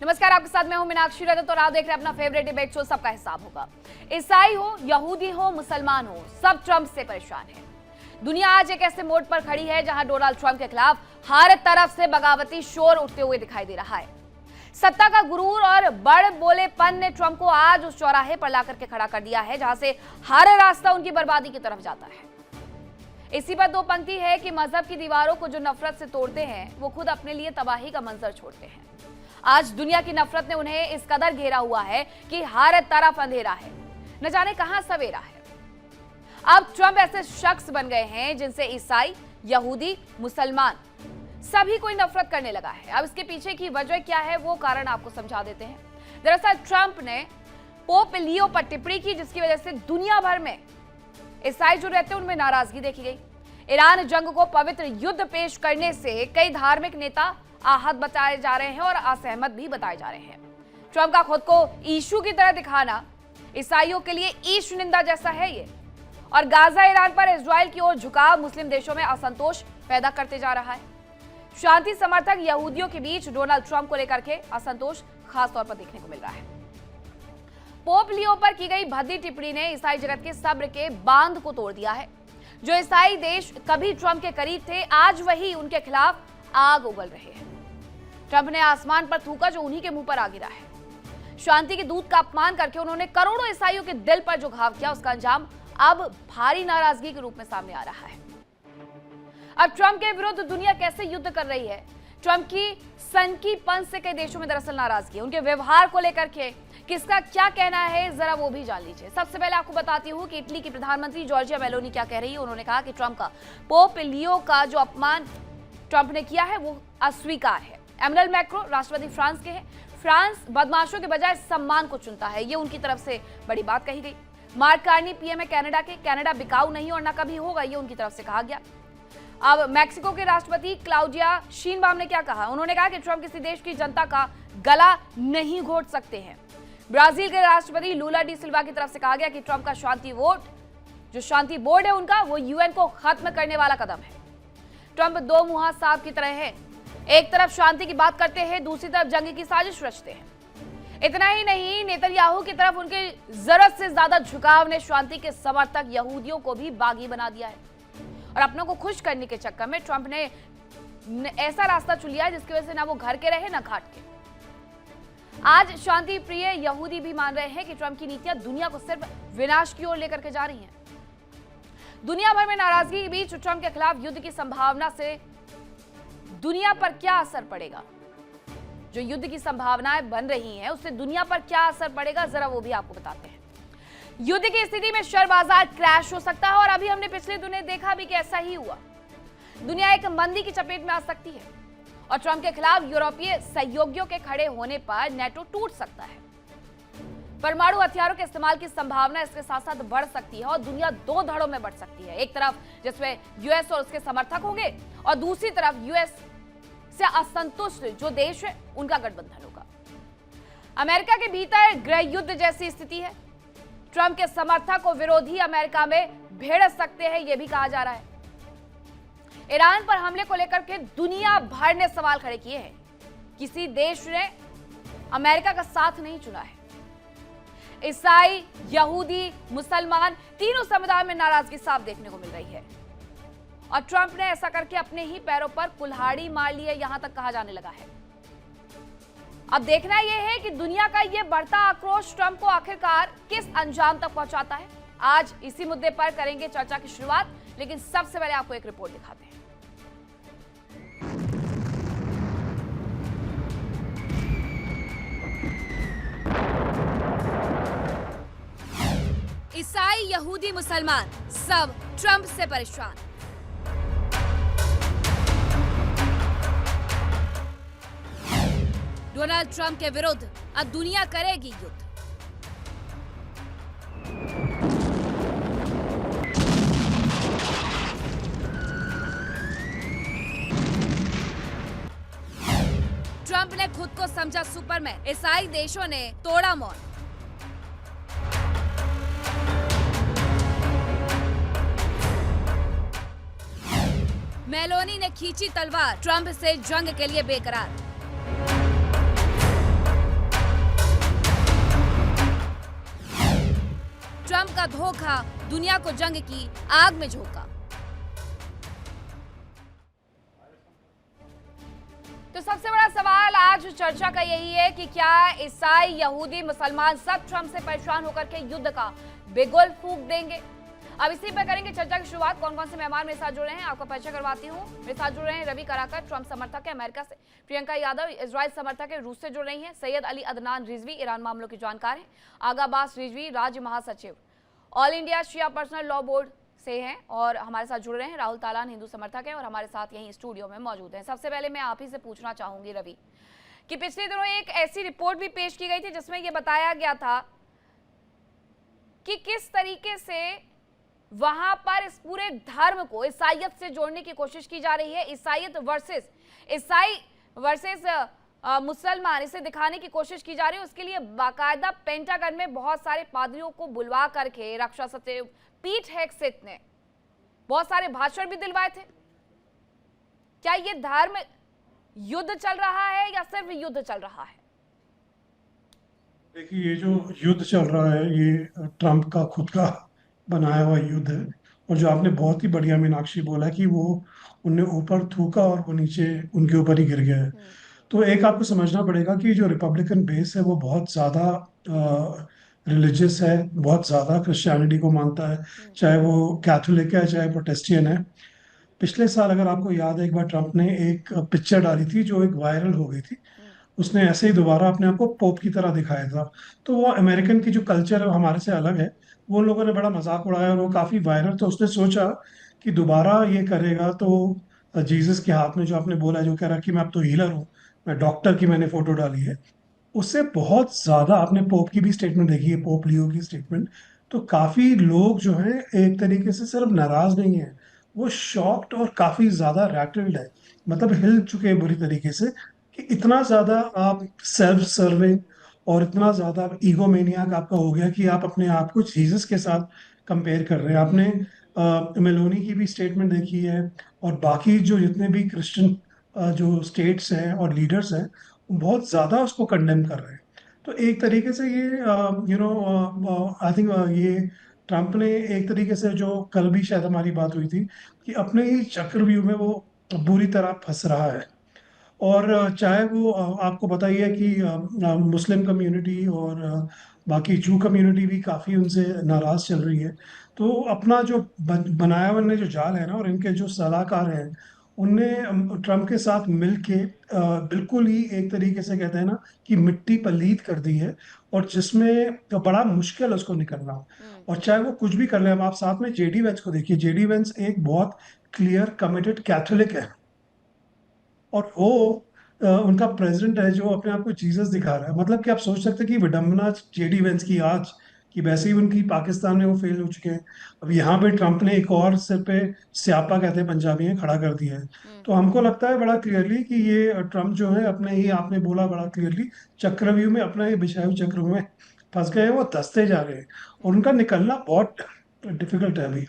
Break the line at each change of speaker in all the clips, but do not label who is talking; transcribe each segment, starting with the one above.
नमस्कार, आपके साथ मैं हूं मीनाक्षी रजत और आप देख रहे हैं अपना फेवरेट डिबेट शो सबका हिसाब होगा। ईसाई हो, यहूदी हो, मुसलमान हो, सब ट्रंप से परेशान है। दुनिया आज एक ऐसे मोड़ पर खड़ी है जहां डोनाल्ड ट्रंप के खिलाफ हर तरफ से बगावती शोर उठते हुए दिखाई दे रहा है। सत्ता का गुरूर और बड़ बोलेपन ने ट्रंप को आज उस चौराहे पर लाकर के खड़ा कर दिया है जहां से हर रास्ता उनकी बर्बादी की तरफ जाता है। इसी पर दो पंक्ति है कि मजहब की दीवारों को जो नफरत से तोड़ते हैं वो खुद अपने लिए तबाही का मंजर छोड़ते हैं। आज दुनिया की नफरत ने उन्हें इस कदर घेरा हुआ है कि हर तरफ अंधेरा है, न जाने कहां सवेरा है। अब ट्रंप ऐसे शख्स बन गए हैं जिनसे ईसाई, यहूदी, मुसलमान सभी कोई नफरत करने लगा है। अब इसके पीछे की वजह क्या है वो कारण आपको समझा देते हैं। दरअसल ट्रंप ने पोप लियो पर टिप्पणी की जिसकी वजह से दुनिया भर में ईसाई जो रहते हैं उनमें नाराजगी देखी गई। ईरान जंग को पवित्र युद्ध पेश करने से कई धार्मिक नेता आहत बताए जा रहे हैं और असहमत भी बताए जा रहे हैं। ट्रंप का खुद को यीशु की तरह दिखाना ईसाइयों के लिए ईश निंदा जैसा है ये। और गाजा ईरान पर इजराइल की ओर झुकाव मुस्लिम देशों में असंतोष पैदा करते जा रहा है। शांति समर्थक यहूदियों के बीच डोनाल्ड ट्रंप को लेकर के असंतोष खास तौर पर देखने को मिल रहा है। पोप लियो पर की गई भद्दी टिप्पणी ने ईसाई जगत के सब्र के बांध को तोड़ दिया है। जो ईसाई देश कभी ट्रंप के करीब थे आज वही उनके खिलाफ आग उगल रहे हैं। ट्रंप ने आसमान पर थूका जो उन्हीं के मुंह पर आ गिरा है। शांति के दूत का अपमान करके उन्होंने करोड़ों ईसाइयों के दिल पर जो घाव किया उसका अंजाम अब भारी नाराजगी के रूप में सामने आ रहा है। अब ट्रंप के विरुद्ध दुनिया कैसे युद्ध कर रही है? ट्रंप की सनकीपन से कई देशों में दरअसल नाराजगी है। उनके व्यवहार को लेकर के किसका क्या कहना है जरा वो भी जान लीजिए। सबसे पहले आपको बताती हूँ कि इटली की प्रधानमंत्री जॉर्जिया मेलोनी क्या कह रही है। उन्होंने कहा कि ट्रंप का पोप लियो का जो अपमान ट्रंप ने किया है वो अस्वीकार है। एमैनुअल मैक्रों राष्ट्रपति फ्रांस के हैं। फ्रांस बदमाशों के बजाय सम्मान को चुनता है, ये उनकी तरफ से बड़ी बात कही गई। मार्क कार्नी पीएम है कनाडा के। कनाडा बिकाऊ नहीं और ना कभी होगा, ये उनकी तरफ से कहा गया। अब मैक्सिको के राष्ट्रपति क्लाउडिया शीनबाम ने क्या कहा? उन्होंने कहा कि ट्रंप किसी देश की जनता का गला नहीं घोट सकते हैं। ब्राजील के राष्ट्रपति लूला डी सिल्वा की तरफ से कहा गया कि ट्रंप का शांति वोट, जो शांति बोर्ड है उनका, वो यूएन को खत्म करने वाला कदम है। ट्रंप दो मुहा सांप की तरह है, एक तरफ शांति की बात करते हैं, दूसरी तरफ जंग की साजिश रचते हैं। इतना ही नहीं, नेतन्याहू की तरफ उनके जरूरत से ज्यादा झुकाव ने शांति के समर्थक यहूदियों को भी बागी बना दिया है। और अपनों को खुश करने के चक्कर में ट्रंप ने ऐसा रास्ता चुन लिया जिसकी वजह से ना वो घर के रहे ना घाट के। आज शांति प्रिय यहूदी भी मान रहे हैं कि ट्रंप की नीतियां दुनिया को सिर्फ विनाश की ओर लेकर के जा रही हैं। दुनिया भर में नाराजगी के बीच ट्रंप के खिलाफ युद्ध की संभावना से दुनिया पर क्या असर पड़ेगा? जो युद्ध की संभावनाएं बन रही हैं उससे दुनिया पर क्या असर पड़ेगा जरा वो भी आपको बताते हैं। युद्ध की स्थिति में शेयर बाजार क्रैश हो सकता है और अभी हमने पिछले दिनों देखा भी कि ऐसा ही हुआ। दुनिया एक मंदी की चपेट में आ सकती है और ट्रंप के खिलाफ यूरोपीय सहयोगियों के खड़े होने पर नेटो टूट सकता है। परमाणु हथियारों के इस्तेमाल की संभावना इसके साथ साथ बढ़ सकती है और दुनिया दो धड़ों में बढ़ सकती है। एक तरफ जिसमें यूएस और उसके समर्थक होंगे और दूसरी तरफ यूएस से असंतुष्ट जो देश है उनका गठबंधन होगा। अमेरिका के भीतर गृह युद्ध जैसी स्थिति है। ट्रंप के समर्थक और विरोधी अमेरिका में भिड़ सकते हैं, यह भी कहा जा रहा है। ईरान पर हमले को लेकर के दुनिया भर ने सवाल खड़े किए हैं। किसी देश ने अमेरिका का साथ नहीं चुना है। ईसाई, यहूदी, मुसलमान तीनों समुदाय में नाराजगी साफ देखने को मिल रही है और ट्रंप ने ऐसा करके अपने ही पैरों पर कुल्हाड़ी मार ली है, यहां तक कहा जाने लगा है। अब देखना यह है कि दुनिया का यह बढ़ता आक्रोश ट्रंप को आखिरकार किस अंजाम तक पहुंचाता है। आज इसी मुद्दे पर करेंगे चर्चा की शुरुआत, लेकिन सबसे पहले आपको एक रिपोर्ट दिखाते हैं। ईसाई, यहूदी, मुसलमान सब ट्रंप से परेशान। डोनाल्ड ट्रंप के विरुद्ध अब दुनिया करेगी युद्ध। ट्रंप ने खुद को समझा सुपरमैन, ईसाई देशों ने तोड़ा मौन। मेलोनी ने खींची तलवार, ट्रंप से जंग के लिए बेकरार। धोखा, दुनिया को जंग की आग में झोंका। तो सबसे बड़ा सवाल आज चर्चा का यही है कि क्या ईसाई, यहूदी, मुसलमान सब ट्रंप से परेशान होकर के युद्ध का बिगुल फूंक देंगे। अब इसी पर करेंगे चर्चा की शुरुआत। कौन कौन से मेहमान मेरे साथ जुड़े हैं आपको परिचय करवाती हूँ। मेरे साथ जुड़ रहे हैं रवि कराकर, ट्रंप समर्थक है अमेरिका से, प्रियंका यादव इजराइल समर्थक है, रूस से जुड़ रही हैं, सैयद अली अदनान रिजवी ईरान मामलों की जानकार है, आगा अब्बास रिजवी राज्य महासचिव ऑल इंडिया शिया पर्सनल लॉ बोर्ड से हैं, और हमारे साथ जुड़ रहे हैं राहुल तालान हिंदू समर्थक हैं और हमारे साथ यहीं स्टूडियो में मौजूद हैं। सबसे पहले मैं आप ही से पूछना चाहूंगी रवि कि पिछले दिनों एक ऐसी रिपोर्ट भी पेश की गई थी जिसमें यह बताया गया था कि किस तरीके से वहां पर इस पूरे धर्म को ईसाइयत से जोड़ने की कोशिश की जा रही है। ईसाइयत वर्सेस ईसाई वर्सेस मुसलमान, इसे दिखाने की कोशिश की जा रही है। उसके लिए बाकायदा पेंटागन में बहुत सारे पादरियों को बुलवा करके रक्षा सचिव पीट हेगसेथ ने बहुत सारे भाषण भी दिलवाए थे। क्या ये धर्म युद्ध चल रहा है या सिर्फ युद्ध चल रहा है?
देखिए, ये जो युद्ध चल रहा है ये ट्रम्प का खुद का बनाया हुआ युद्ध है। और जो आपने बहुत ही बढ़िया मीनाक्षी बोला कि वो उनने ऊपर थूका और वो नीचे उनके ऊपर ही गिर गया है। तो एक आपको समझना पड़ेगा कि जो रिपब्लिकन बेस है वो बहुत ज़्यादा रिलीजियस है, बहुत ज़्यादा क्रिश्चियनिटी को मानता है, चाहे वो कैथोलिक है चाहे प्रोटेस्टियन है। पिछले साल अगर आपको याद है, एक बार ट्रम्प ने एक पिक्चर डाली थी जो एक वायरल हो गई थी। उसने ऐसे ही दोबारा अपने आप को पोप की तरह दिखाया था। तो वो अमेरिकन की जो कल्चर है वो हमारे से अलग है। वो लोगों ने बड़ा मजाक उड़ाया और वो काफी वायरल। तो उसने सोचा कि दोबारा ये करेगा तो जीसस के हाथ में जो आपने बोला, जो कह रहा कि मैं अब तो हीलर हूँ, मैं डॉक्टर की मैंने फोटो डाली है, उससे बहुत ज्यादा आपने पोप की भी स्टेटमेंट देखी है, पोप लियो की स्टेटमेंट। तो काफी लोग जो है एक तरीके से सिर्फ नाराज नहीं है, वो शॉक्ड और काफी ज्यादा रैटल्ड है, मतलब हिल चुके हैं बुरी तरीके से कि इतना ज्यादा आप सेल्फ सर्विंग और इतना ज्यादा ईगोमेनियाक आपका हो गया कि आप अपने आप को जीसस के साथ कंपेयर कर रहे हैं। आपने मेलोनी की भी स्टेटमेंट देखी है और बाकी जो जितने भी क्रिश्चियन जो स्टेट्स हैं और लीडर्स हैं वो बहुत ज्यादा उसको कंडेम कर रहे हैं। तो एक तरीके से ये आई थिंक ये ट्रम्प ने एक तरीके से, जो कल भी शायद हमारी बात हुई थी, कि अपने ही चक्रव्यूह में वो बुरी तरह फंस रहा है। और चाहे वो आपको पता ही है कि मुस्लिम कम्युनिटी और बाकी जू कम्युनिटी भी काफ़ी उनसे नाराज़ चल रही है। तो अपना जो बनाया हुआ इनने जो जाल है ना, और इनके जो सलाहकार हैं, उनने ट्रम्प के साथ मिल के बिल्कुल ही एक तरीके से कहते हैं ना कि मिट्टी पलीत कर दी है, और जिसमें तो बड़ा मुश्किल है उसको निकलना। और चाहे वो कुछ भी कर ले, अब आप साथ में जेडी वेंस को देखिए। जेडी वेंस एक बहुत क्लियर कमिटेड कैथोलिक है, और वो उनका प्रेसिडेंट है जो अपने आप को जीसस दिखा रहा है। मतलब कि आप सोच सकते हैं कि विडंबना जेडी वेंस की आज, कि वैसे ही उनकी पाकिस्तान में वो फेल हो चुके हैं, अब यहाँ पे ट्रम्प ने एक और सिर पे स्यापा कहते हैं पंजाबी में खड़ा कर दिया है। तो हमको लगता है बड़ा क्लियरली कि ये ट्रम्प जो है अपने ही, आपने बोला बड़ा क्लियरली, चक्रव्यूह में, अपना ही बिछाए हुए चक्रव्यूह में फंस गए हैं। वो धंसते जा रहे हैं और उनका निकलना बहुत डिफिकल्ट है अभी।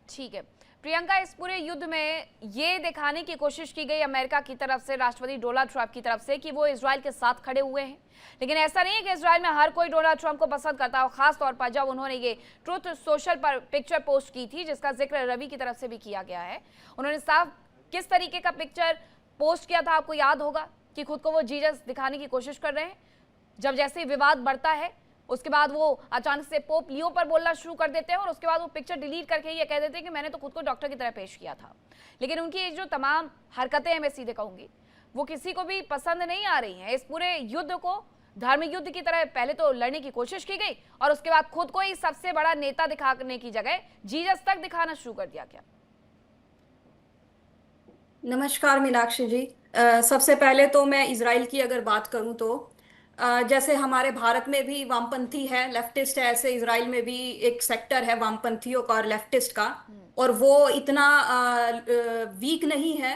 ठीक है प्रियंका, इस पूरे युद्ध में ये दिखाने की कोशिश की गई अमेरिका की तरफ से, राष्ट्रपति डोनाल्ड ट्रंप की तरफ से, कि वो इजराइल के साथ खड़े हुए हैं। लेकिन ऐसा नहीं है कि इजराइल में हर कोई डोनाल्ड ट्रंप को पसंद करता हो। खास तौर पर जब उन्होंने ये ट्रुथ सोशल पर पिक्चर पोस्ट की थी, जिसका जिक्र रवि की तरफ से भी किया गया है, उन्होंने साफ किस तरीके का पिक्चर पोस्ट किया था आपको याद होगा कि खुद को वो जीसस दिखाने की कोशिश कर रहे हैं। जब जैसे ही विवाद बढ़ता है उसके बाद वो अचानक से पोप लियो पर बोलना शुरू कर देते हैं और उसके बाद वो पिक्चर डिलीट करके ये कह देते हैं कि मैंने तो खुद को डॉक्टर की तरह पेश किया था। लेकिन उनकी जो तमाम हरकतें हैं, मैं सीधे कहूंगी, वो किसी को भी पसंद नहीं आ रही हैं। इस पूरे युद्ध को धार्मिक युद्ध की तरह पहले तो लड़ने की कोशिश की गई और उसके बाद खुद को ही सबसे बड़ा नेता दिखाने की जगह जीसस तक दिखाना शुरू कर दिया गया।
नमस्कार मीनाक्षी जी। सबसे पहले तो मैं इजराइल की अगर बात करूं तो जैसे हमारे भारत में भी वामपंथी है, लेफ्टिस्ट है, ऐसे इजराइल में भी एक सेक्टर है वामपंथियों का और लेफ्टिस्ट का। और वो इतना वीक नहीं है।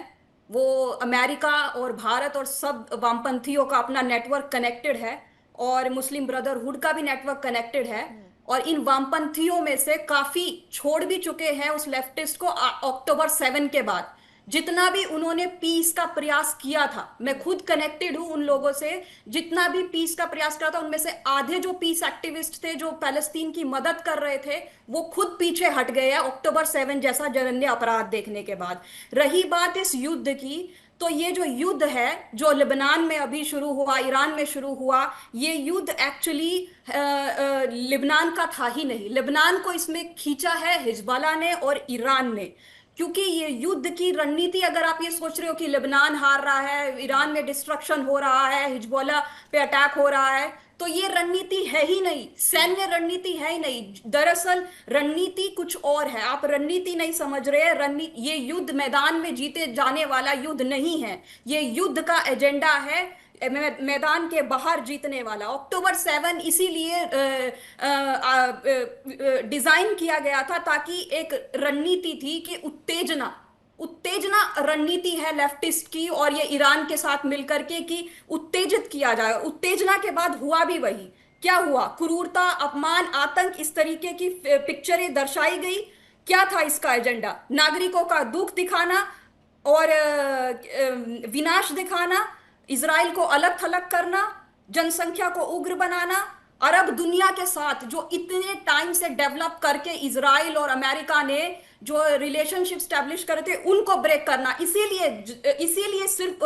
वो अमेरिका और भारत और सब वामपंथियों का अपना नेटवर्क कनेक्टेड है, और मुस्लिम ब्रदरहुड का भी नेटवर्क कनेक्टेड है। और इन वामपंथियों में से काफी छोड़ भी चुके हैं उस लेफ्टिस्ट को अक्टूबर 7 के बाद। जितना भी उन्होंने पीस का प्रयास किया था, मैं खुद कनेक्टेड हूं उन लोगों से, जितना भी पीस का प्रयास किया था उनमें से आधे जो पीस एक्टिविस्ट थे जो पैलेस्तीन की मदद कर रहे थे वो खुद पीछे हट गए हैं अक्टूबर 7 जैसा जघन्य अपराध देखने के बाद। रही बात इस युद्ध की, तो ये जो युद्ध है जो लेबनान में अभी शुरू हुआ, ईरान में शुरू हुआ, ये युद्ध एक्चुअली लेबनान का था ही नहीं। लेबनान को इसमें खींचा है हिजबुल्लाह ने और ईरान ने, क्योंकि ये युद्ध की रणनीति, अगर आप ये सोच रहे हो कि लेबनान हार रहा है, ईरान में डिस्ट्रक्शन हो रहा है, हिजबुल्लाह पे अटैक हो रहा है, तो ये रणनीति है ही नहीं, सैन्य रणनीति है ही नहीं। दरअसल रणनीति कुछ और है, आप रणनीति नहीं समझ रहे हैं। रणनीति, ये युद्ध मैदान में जीते जाने वाला युद्ध नहीं है, ये युद्ध का एजेंडा है मैदान के बाहर जीतने वाला। अक्टूबर 7 इसीलिए डिजाइन किया गया था ताकि एक रणनीति थी कि उत्तेजना, उत्तेजना रणनीति है लेफ्टिस्ट की और ये ईरान के साथ मिलकर के कि उत्तेजित किया जाए। उत्तेजना के बाद हुआ भी वही। क्या हुआ? क्रूरता, अपमान, आतंक, इस तरीके की पिक्चरें दर्शाई गई। क्या था इसका एजेंडा? नागरिकों का दुख दिखाना और विनाश दिखाना, इजराइल को अलग थलग करना, जनसंख्या को उग्र बनाना, अरब दुनिया के साथ जो इतने टाइम से डेवलप करके इजराइल और अमेरिका ने जो रिलेशनशिप स्टैब्लिश करे थे उनको ब्रेक करना। इसीलिए सिर्फ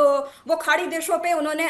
वो खाड़ी देशों पे उन्होंने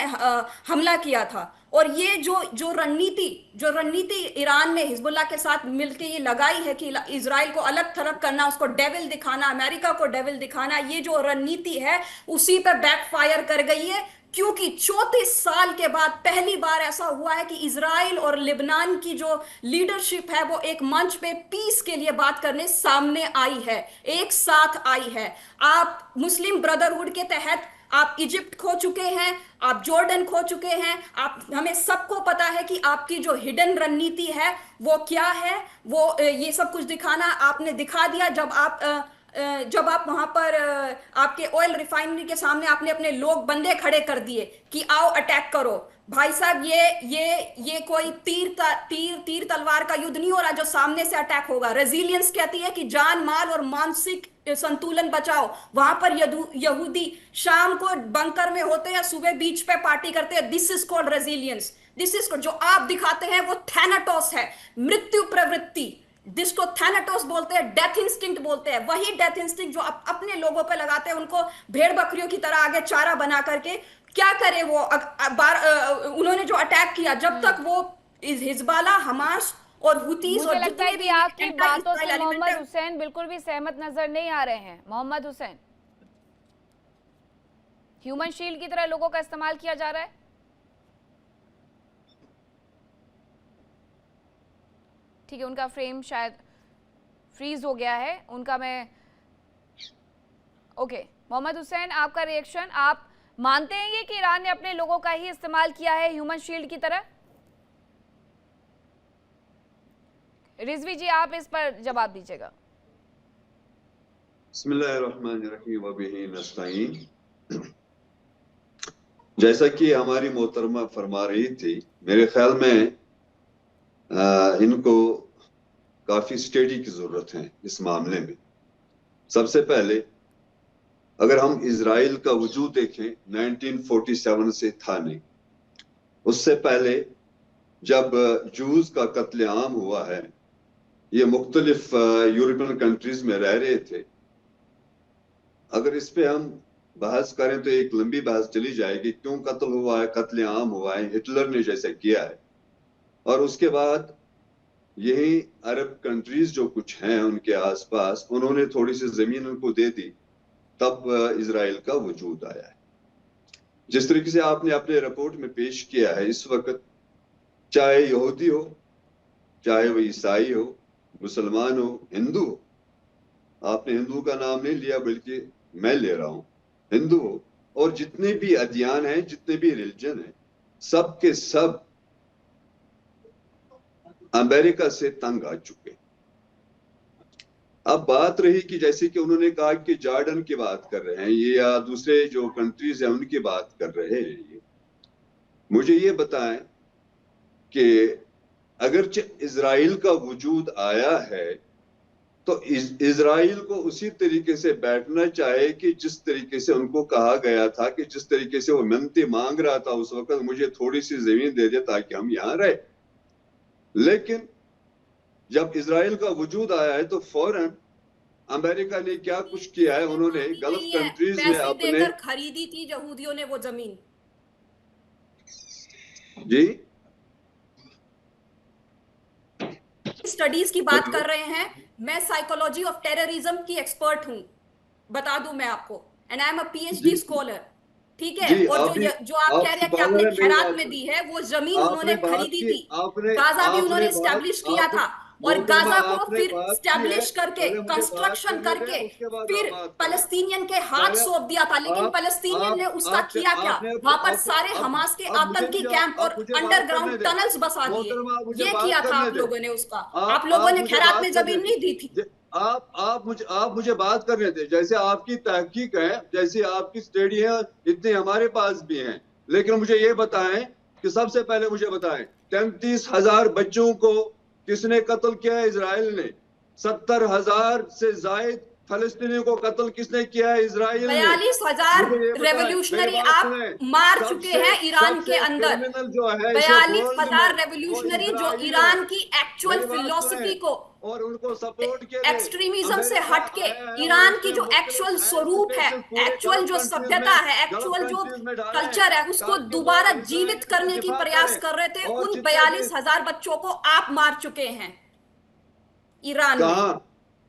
हमला किया था। और ये जो रणनीति ईरान ने हिजबुल्लाह के साथ मिलकर ये लगाई है कि इजराइल को अलग थलग करना, उसको डेविल दिखाना, अमेरिका को डेविल दिखाना, ये जो रणनीति है उसी पे बैकफायर कर गई है। क्योंकि 34 साल के बाद पहली बार ऐसा हुआ है कि इजराइल और लेबनान की जो लीडरशिप है वो एक मंच पे पीस के लिए बात करने सामने आई है, एक साथ आई है। आप मुस्लिम ब्रदरहुड के तहत आप इजिप्ट खो चुके हैं, आप जॉर्डन खो चुके हैं, आप, हमें सबको पता है कि आपकी जो हिडन रणनीति है वो क्या है। वो ये सब कुछ दिखाना आपने दिखा दिया जब आप वहां पर आपके ऑयल रिफाइनरी के सामने आपने अपने लोग बंदे खड़े कर दिए कि आओ अटैक करो। भाई साहब, ये कोई तीर तलवार का युद्ध नहीं हो रहा जो सामने से अटैक होगा। रेजिलियंस कहती है कि जान माल और मानसिक संतुलन बचाओ। वहां पर यहूदी शाम को बंकर में होते हैं, सुबह बीच पे पार्टी करते हैं। This is called resilience. This is जो आप दिखाते हैं वो थैनाटोस है, मृत्यु प्रवृत्ति, जिसको थैनाटोस बोलते हैं, डेथ इंस्टिंक्ट बोलते हैं। वही डेथ इंस्टिंक्ट जो अपने लोगों पे लगाते हैं, उनको भेड़ बकरियों की तरह आगे चारा बना करके। क्या करे वो? उन्होंने जो अटैक किया, जब तक वो हिजबुल्लाह, हमास और हुतीस
मुझे
और
लगता है कि
जितने
आपकी
भी
बातों से
एंटी-इजराइल
मोहम्मद
एलिमेंट
हुसैन बिल्कुल भी सहमत नजर नहीं आ रहे हैं। मोहम्मद हुसैन, ह्यूमन शील्ड की तरह लोगों का इस्तेमाल किया जा रहा है। ठीक है, उनका फ्रेम शायद फ्रीज हो गया है उनका। मैं ओके, मोहम्मद हुसैन, आपका रिएक्शन, आप मानते हैं ये कि ईरान ने अपने लोगों का ही इस्तेमाल किया है ह्यूमन शील्ड की तरह? रिजवी जी, आप इस पर जवाब दीजिएगा।
बिस्मिल्लाहिर्रहमानिर्रहीम व बिही नस्तईन। जैसा कि हमारी मोहतरमा फरमा रही थी, मेरे ख्याल में इनको काफी स्टडी की जरूरत है इस मामले में। सबसे पहले अगर हम इजराइल का वजूद देखें, 1947 से था नहीं। उससे पहले जब जूज का कत्लेआम हुआ है, ये मुख्तलिफ यूरोपियन कंट्रीज में रह रहे थे। अगर इस पे हम बहस करें तो एक लंबी बहस चली जाएगी, क्यों कत्ल हुआ है, कत्लेआम हुआ है, हिटलर ने जैसे किया है। और उसके बाद यही अरब कंट्रीज जो कुछ हैं उनके आसपास, उन्होंने थोड़ी सी जमीन उनको दे दी, तब इजराइल का वजूद आया है। जिस तरीके से आपने अपने रिपोर्ट में पेश किया है, इस वक्त चाहे यहूदी हो, चाहे वो ईसाई हो, मुसलमान हो, हिंदू हो, आपने हिंदू का नाम नहीं लिया बल्कि मैं ले रहा हूं, हिंदू हो, और जितने भी अध्ययन हैं, जितने भी रिलीजन हैं, सब के सब अमेरिका से तंग आ चुके। अब बात रही कि जैसे कि उन्होंने कहा कि जॉर्डन की बात कर रहे हैं ये, या दूसरे जो कंट्रीज हैं उनकी बात कर रहे हैं ये। मुझे ये बताएं कि अगरचे इजराइल का वजूद आया है, तो इजराइल को उसी तरीके से बैठना चाहिए कि जिस तरीके से उनको कहा गया था, कि जिस तरीके से वो मिन्नतें मांग रहा था उस वक्त, मुझे थोड़ी सी जमीन दे दे ताकि हम यहाँ रहे। लेकिन जब इजराइल का वजूद आया है तो फौरन अमेरिका ने क्या कुछ किया है, उन्होंने गल्फ कंट्रीज में
पैसे
अपने
देकर खरीदी थी यहूदियों ने वो जमीन।
जी
स्टडीज की बात कर रहे हैं, मैं साइकोलॉजी ऑफ टेररिज्म की एक्सपर्ट हूं, बता दूं मैं आपको, and I am a PhD scholar, ठीक है।
जी,
और जो आप कह रहे हैं कि आपने खैरात में दी है, वो जमीन उन्होंने खरीदी थी। गाजा भी उन्होंने स्टैब्लिश किया था, और गाजा को फिर स्टैब्लिश करके कंस्ट्रक्शन करके फिर फलस्तीनियन के हाथ सौंप दिया था। लेकिन फलस्तीनियन ने उसका किया क्या? वहां पर सारे हमास के आतंकी कैंप और अंडरग्राउंड टनल्स बसा दिए। ये किया था आप लोगों ने उसका। आप लोगों ने खैरात में जमीन नहीं दी थी।
आप मुझे बात करने थे, जैसे आपकी तहकीक है, जैसे आपकी स्टडी है, इतने हमारे पास भी हैं। लेकिन मुझे ये बताएं कि सबसे पहले मुझे बताएं 33,000 बच्चों को किसने कत्ल किया है? इजराइल ने। 70,000 से जायद फलस्तीनियों को कत्ल किसने किया है? इजराइल ने।
42,000 रेवोल्यूशनरी आप मार चुके हैं ईरान के अंदर। 42,000 रेवोल्यूशनरी जो ईरान की एक्चुअल फिलॉसफी को
और उनको सपोर्ट किया,
एक्सट्रीमिज्म से हटके ईरान की जो एक्चुअल स्वरूप है, एक्चुअल जो सभ्यता है, एक्चुअल जो कल्चर है, उसको दोबारा जीवित करने की प्रयास कर रहे थे। उन 42,000 बच्चों को आप मार चुके हैं ईरान में।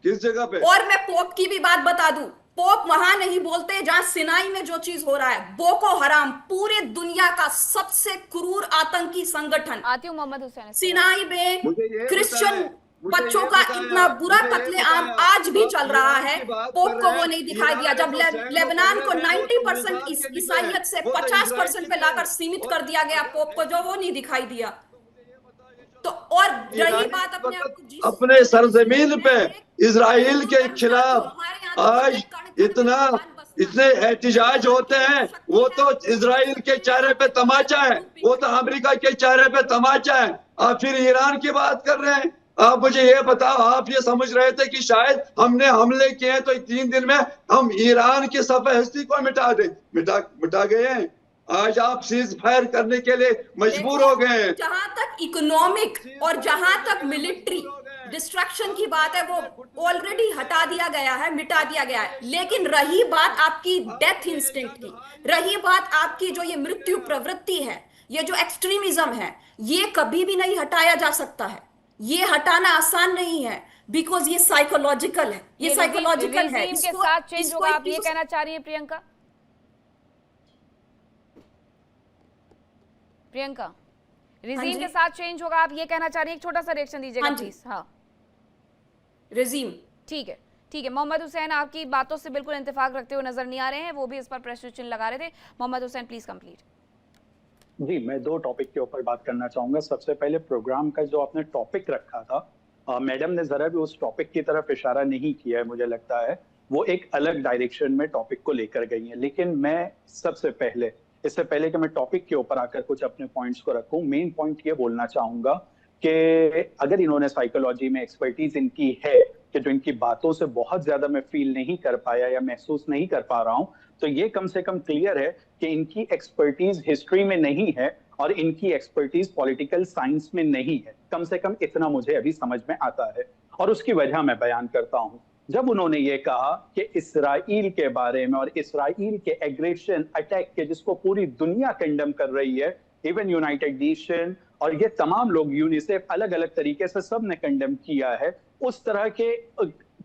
किस जगह पे?
और मैं पोप की भी बात बता दूं, पोप वहां नहीं बोलते जहां सिनाई में जो चीज हो रहा है। बोको हराम पूरे दुनिया का सबसे क्रूर आतंकी संगठन।
आती हूं मोहम्मद हुसैन।
सिनाई में क्रिश्चियन बच्चों का इतना बुरा कत्लेआम आज भी चल रहा है, पोप को वो नहीं दिखाई दिया। जब लेबनान को 90% ईसाइयत से 50% पे लाकर सीमित कर दिया गया, पोप को जो वो नहीं दिखाई दिया। तो और रही बात
अपने सरजमीन पे इजराइल के खिलाफ आज इतने एहतजाज होते हैं, वो तो इजराइल के चेहरे पे तमाचा है, वो तो अमेरिका के चेहरे पे तमाचा है। आप फिर ईरान की बात कर रहे हैं। आप मुझे ये बताओ, आप ये समझ रहे थे कि शायद हमने हमले किए हैं तो 3 दिन में हम ईरान की सफ़े हस्ती को मिटा दें? मिटा गए हैं। आज आप सीज फायर करने के लिए मजबूर हो गए हैं।
जहां तक इकोनॉमिक और जहां तक मिलिट्री डिस्ट्रक्शन की बात है, वो ऑलरेडी हटा दिया गया है, मिटा दिया गया है। लेकिन रही बात आपकी डेथ इंस्टिंक्ट की, रही बात आपकी जो ये मृत्यु प्रवृत्ति है, ये जो एक्सट्रीमिज्म है, ये कभी भी नहीं हटाया जा सकता है। ये हटाना आसान नहीं है, बिकॉज ये साइकोलॉजिकल है। ये साइकोलॉजिकल है।
के साथ चेंज होगा, आप ये कहना चाह रही हैं प्रियंका? प्रियंका, रिजीम के साथ चेंज होगा, आप ये कहना चाह रही हैं? एक छोटा सा रिएक्शन दीजिएगा प्लीज। हाँ,
रिजीम
ठीक है, ठीक है। मोहम्मद हुसैन आपकी बातों से बिल्कुल इंतफाक रखते हुए नजर नहीं आ रहे हैं, वो भी इस पर प्रश्न चिन्ह लगा रहे थे। Mohammad Hussain please complete.
जी, मैं 2 टॉपिक के ऊपर बात करना चाहूंगा। सबसे पहले प्रोग्राम का जो आपने टॉपिक रखा था, मैडम ने जरा भी उस टॉपिक की तरफ इशारा नहीं किया है। मुझे लगता है वो एक अलग डायरेक्शन में टॉपिक को लेकर गई है। लेकिन मैं सबसे पहले, इससे पहले कि मैं टॉपिक के ऊपर आकर कुछ अपने पॉइंट्स को रखूं, मेन पॉइंट ये बोलना चाहूंगा कि अगर इन्होंने साइकोलॉजी में एक्सपर्टीज इनकी है, कि जो इनकी बातों से बहुत ज्यादा मैं फील नहीं कर पाया या महसूस नहीं कर पा रहा हूं, तो ये कम से कम क्लियर है कि इनकी एक्सपर्टीज हिस्ट्री में नहीं है और इनकी एक्सपर्टीज पॉलिटिकल साइंस में नहीं है। कम से कम इतना मुझे अभी समझ में आता है, और उसकी वजह मैं बयान करता हूं। जब उन्होंने ये कहा कि इसराइल के बारे में और इसराइल के एग्रेशन अटैक के, जिसको पूरी दुनिया कंडेम कर रही है, इवन यूनाइटेड नेशन और ये तमाम लोग, यूनिसेफ, अलग अलग तरीके से सब ने कंडेम किया है, उस तरह के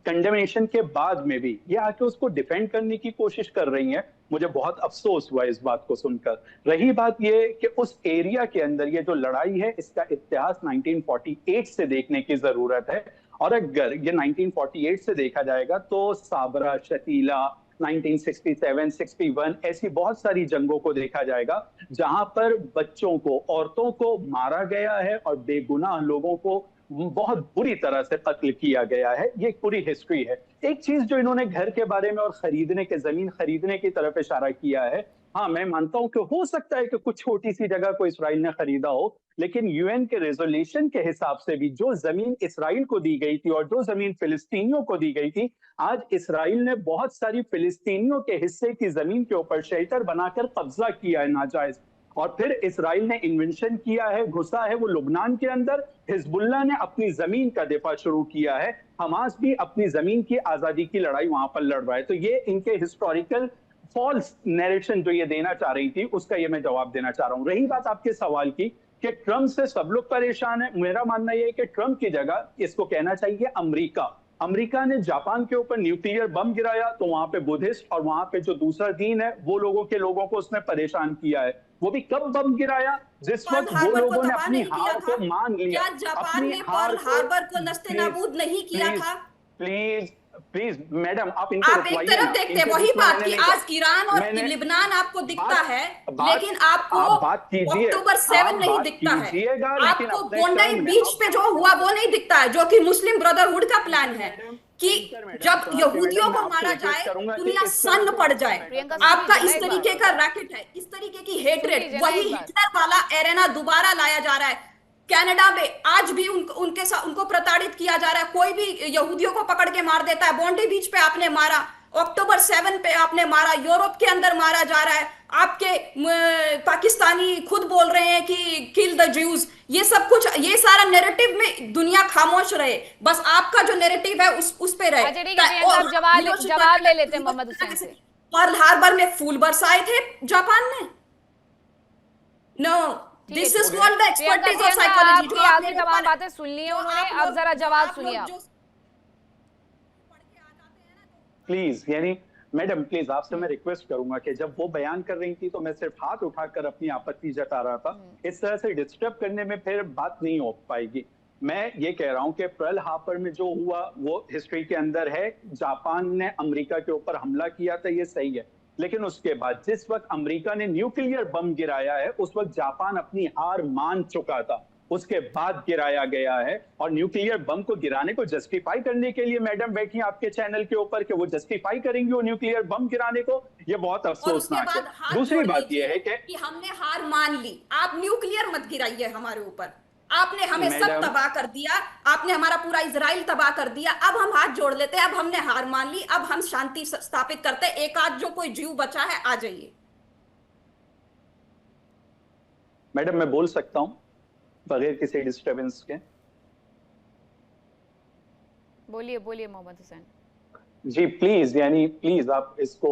कंडेमेनेशन के बाद में भी ये आके उसको डिफेंड करने की कोशिश कर रही हैं। मुझे बहुत अफसोस हुआ इस बात को सुनकर। रही बात ये कि उस एरिया के अंदर ये जो लड़ाई है, इसका इतिहास 1948 से देखने की जरूरत है। और अगर ये 1948 से देखा जाएगा तो साबरा, शतीला, 1967, 61 ऐसी बहुत सारी जंगों को देखा जाएगा जहां पर बच्चों को, औरतों को मारा गया है और बेगुनाह लोगों को बहुत बुरी तरह से कत्ल किया गया है। ये एक पूरी हिस्ट्री है। एक चीज जो इन्होंने घर के बारे में और खरीदने के, जमीन खरीदने की तरफ इशारा किया है, हाँ मैं मानता हूं कि हो सकता है कि कुछ छोटी सी जगह को इसराइल ने खरीदा हो, लेकिन यूएन के रेजोल्यूशन के हिसाब से भी जो जमीन इसराइल को दी गई थी और जो जमीन फिलिस्तीनियों को दी गई थी, आज इसराइल ने बहुत सारी फिलिस्तीनियों के हिस्से की जमीन के ऊपर शेल्टर बनाकर कब्जा किया है नाजायज। और फिर इसराइल ने इन्वेंशन किया है, घुसा है वो लुबनान के अंदर। हिजबुल्लाह ने अपनी जमीन का दिफा शुरू किया है। हमास भी अपनी जमीन की आजादी की लड़ाई वहां पर लड़ रहा है। तो ये इनके हिस्टोरिकल फॉल्स नैरेशन जो ये देना चाह रही थी, उसका ये मैं जवाब देना चाह रहा हूं। रही बात आपके सवाल की कि ट्रंप से सब लोग परेशान है, मेरा मानना यह है कि ट्रंप की जगह इसको कहना चाहिए अमेरिका। अमेरिका ने जापान के ऊपर न्यूक्लियर बम गिराया तो वहां पे बुद्धिस्ट और वहां पे जो दूसरा दीन है वो लोगों को उसने परेशान किया है। वो भी कब बम गिराया? जिस वक्त वो लोगों ने अपनी हार को मान लिया।
क्या जापान ने पर्ल हार्बर को नस्ते-नाबूद नहीं किया था?
प्लीज प्लीज मैडम, आप इनको
आप एक तरफ देखते हैं वही बात कि आज ईरान और लिबनान आपको दिखता है, लेकिन आपको अक्टूबर 7 नहीं दिखता है। आपको बोंडाई बीच पे जो हुआ वो नहीं दिखता है, जो कि मुस्लिम ब्रदरहुड का प्लान है कि जब यहूदियों को मारा जाए दुनिया सन्न पड़ जाए। आपका इस तरीके का रैकेट है, इस तरीके की हेटरेट, वही हिटलर वाला एरेना दोबारा लाया जा रहा है। कनाडा में आज भी उनके साथ उनको प्रताड़ित किया जा रहा है। कोई भी यहूदियों को पकड़ के मार देता है। बॉन्डी बीच पे आपने मारा, अक्टूबर 7 पे आपने मारा, यूरोप के अंदर मारा जा रहा है। आपके पाकिस्तानी खुद बोल रहे हैं कि किल द ज्यूज। ये सब कुछ, ये सारा नैरेटिव में दुनिया खामोश रहे, बस आपका जो नैरेटिव है उस पे रहे।
जवाब ले लेते हैं मोहम्मद हुसैन से।
पर्ल हार्बर में फूल बरसाए थे जापान ने? No, this is called the expertise of psychology.
जो आपने तमाम बातें सुन ली हैं उन्होंने, अब जरा जवाब सुनिए आप।
प्लीज, यानी मैडम प्लीज आपसे मैं रिक्वेस्ट करूंगा कि जब वो बयान कर रही थी तो मैं सिर्फ हाथ उठाकर अपनी आपत्ति जता रहा था। इस तरह से डिस्टर्ब करने में फिर बात नहीं हो पाएगी। मैं ये कह रहा हूं कि पर्ल हार्बर में जो हुआ वो हिस्ट्री के अंदर है। जापान ने अमेरिका के ऊपर हमला किया था, ये सही है, लेकिन उसके बाद जिस वक्त अमेरिका ने न्यूक्लियर बम गिराया है उस वक्त जापान अपनी हार मान चुका था। उसके बाद गिराया गया है और न्यूक्लियर बम को गिराने को जस्टिफाई करने के लिए मैडम बैठी आपके चैनल के ऊपर कि वो जस्टिफाई करेंगी वो न्यूक्लियर बम गिराने को, ये बहुत अफसोसनाक है। दूसरी बात ये है कि
हमने हार मान ली, आप न्यूक्लियर मत गिराइए हमारे ऊपर। आपने हमें सब तबाह कर दिया, आपने हमारा पूरा इजराइल तबाह कर दिया। अब हम हाथ जोड़ लेते हैं, अब हमने हार मान ली, अब हम शांति स्थापित करते हैं। एक आध जो कोई जीव बचा है आ जाइए।
मैडम मैं बोल सकता हूं बगैर किसी डिस्टर्बेंस के?
बोलिए बोलिए मोहम्मद हुसैन
जी प्लीज, यानी प्लीज आप इसको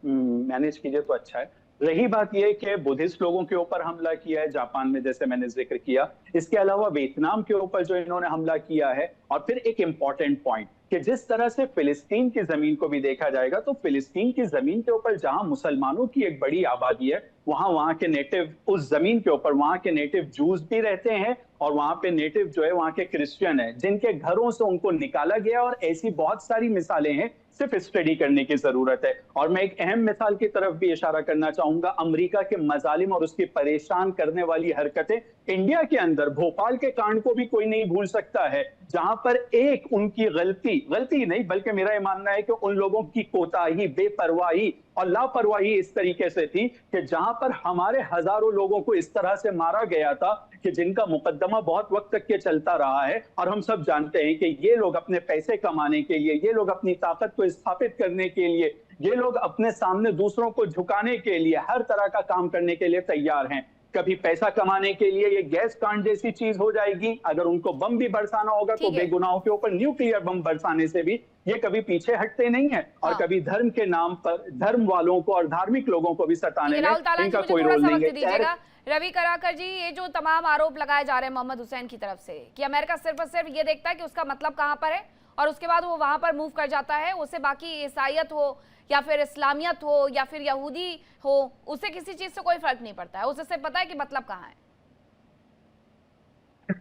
मैनेज कीजिए तो अच्छा है। रही बात यह कि बुद्धिस्ट लोगों के ऊपर हमला किया है जापान में, जैसे मैंने जिक्र किया, इसके अलावा वियतनाम के ऊपर जो इन्होंने हमला किया है, और फिर एक इंपॉर्टेंट पॉइंट कि जिस तरह से फिलिस्तीन की जमीन को भी देखा जाएगा तो फिलिस्तीन की जमीन के ऊपर जहां मुसलमानों की एक बड़ी आबादी है वहां के नेटिव, उस जमीन के ऊपर वहां के नेटिव जूस भी रहते हैं और वहां पे नेटिव जो है वहां के क्रिश्चियन है जिनके घरों से उनको निकाला गया। और ऐसी बहुत सारी मिसालें हैं, सिर्फ स्टडी करने की जरूरत है। और मैं एक अहम मिसाल की तरफ भी इशारा करना चाहूंगा, अमेरिका के मजालिम और उसकी परेशान करने वाली हरकतें। इंडिया के अंदर भोपाल के कांड को भी कोई नहीं भूल सकता है, जहां पर एक उनकी गलती नहीं बल्कि मेरा यह मानना है कि उन लोगों की कोताही, बेपरवाही और लापरवाही इस तरीके से थी कि जहां पर हमारे हजारों लोगों को इस तरह से मारा गया था कि जिनका मुकदमा बहुत वक्त तक के चलता रहा है। और हम सब जानते हैं कि ये लोग अपने पैसे कमाने के लिए, ये लोग अपनी ताकत को स्थापित करने के लिए, ये लोग अपने सामने दूसरों को झुकाने के लिए हर तरह का काम करने के लिए तैयार हैं। कभी पैसा कमाने के लिए ये गैस कांड जैसी चीज हो जाएगी, अगर उनको बम भी बरसाना होगा तो बेगुनाहों के ऊपर न्यूक्लियर बम बरसाने से भी ये कभी पीछे हटते नहीं है। और कभी धर्म के नाम पर धर्म वालों को और धार्मिक लोगों को भी सताने में इनका कोई रोल नहीं है।
रवि कराकर जी, ये जो तमाम आरोप लगाए जा रहे हैं मोहम्मद हुसैन की तरफ से कि अमेरिका सिर्फ और सिर्फ ये देखता है कि उसका मतलब कहां पर है और उसके बाद वो वहां पर मूव कर जाता है, उसे बाकी ईसाईयत हो या फिर इस्लामियत हो या फिर यहूदी हो, उसे किसी चीज से कोई फर्क नहीं पड़ता है, उसे सिर्फ पता है कि मतलब कहाँ है।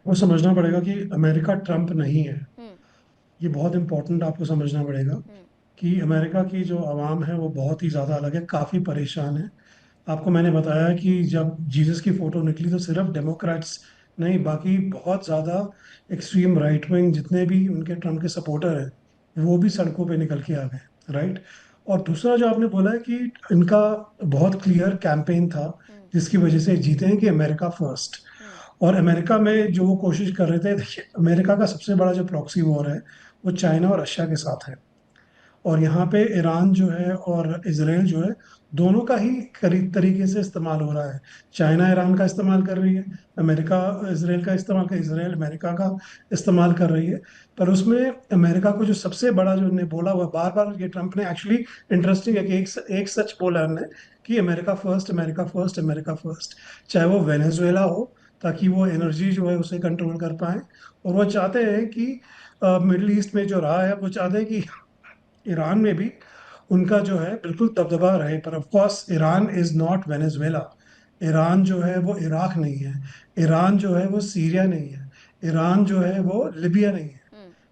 वो समझना पड़ेगा कि अमेरिका ट्रंप नहीं है। ये बहुत इंपॉर्टेंट आपको समझना पड़ेगा कि अमेरिका की जो आवाम है वो बहुत ही ज़्यादा अलग है, काफ़ी परेशान है। आपको मैंने बताया कि जब जीसस की फ़ोटो निकली तो सिर्फ डेमोक्रेट्स नहीं, बाकी बहुत ज़्यादा एक्सट्रीम राइट विंग जितने भी उनके ट्रम्प के सपोर्टर हैं वो भी सड़कों पे निकल के आ गए, राइट। और दूसरा जो आपने बोला है कि इनका बहुत क्लियर कैंपेन था जिसकी वजह से जीते हैं कि अमेरिका फर्स्ट। और अमेरिका में जो वो कोशिश कर रहे थे, देखिए अमेरिका का सबसे बड़ा जो प्रॉक्सी वॉर है वो चाइना और रशिया के साथ है। और यहाँ पे ईरान जो है और इसराइल जो है, दोनों का ही करीब तरीके से इस्तेमाल हो रहा है। चाइना ईरान का इस्तेमाल कर रही है, अमेरिका इसराइल का इस्तेमाल कर, इसराइल अमेरिका का इस्तेमाल कर रही है। पर उसमें अमेरिका को जो सबसे बड़ा जो उन्होंने बोला हुआ बार बार, ये ट्रम्प ने एक्चुअली इंटरेस्टिंग है कि एक सच बोला उन्होंने कि America first, America first, America first. चाहे वो वेनेजुएला हो, ताकि वो एनर्जी जो है उसे कंट्रोल कर पाए। और वो चाहते हैं कि मिडल ईस्ट में जो रहा है, वो चाहते हैं कि ईरान में भी उनका जो है बिल्कुल दबदबा रहे। पर of course Iran is not Venezuela. Iran जो है वो इराक नहीं है, ईरान जो है वो सीरिया नहीं है, ईरान जो है वो लिबिया नहीं है।